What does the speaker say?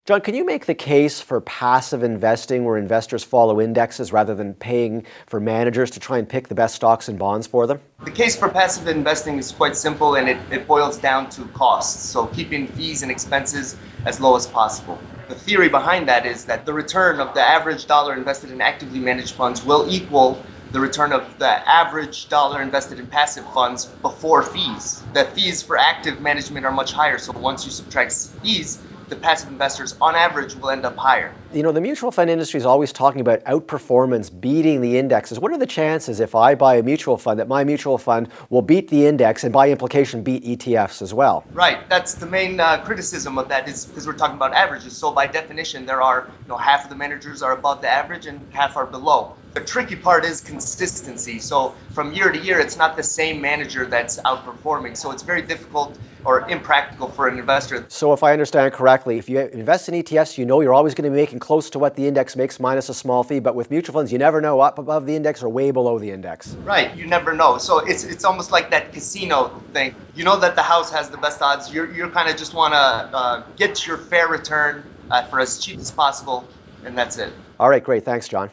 John, can you make the case for passive investing where investors follow indexes rather than paying for managers to try and pick the best stocks and bonds for them? The case for passive investing is quite simple, and it boils down to costs. So keeping fees and expenses as low as possible. The theory behind that is that the return of the average dollar invested in actively managed funds will equal the return of the average dollar invested in passive funds before fees. The fees for active management are much higher, so once you subtract fees, the passive investors on average will end up higher. You know, the mutual fund industry is always talking about outperformance, beating the indexes. What are the chances if I buy a mutual fund that my mutual fund will beat the index and by implication beat ETFs as well? Right, that's the main criticism of that is because we're talking about averages. So by definition, there are, half of the managers are above the average and half are below. The tricky part is consistency. So from year to year, it's not the same manager that's outperforming. So it's very difficult or impractical for an investor. So if I understand correctly, if you invest in ETFs, you know you're always going to be making close to what the index makes minus a small fee. But with mutual funds, you never know up above the index or way below the index. Right, you never know. So it's almost like that casino thing. You know that the house has the best odds. You're kind of just want to get your fair return for as cheap as possible, and that's it. All right, great. Thanks, John.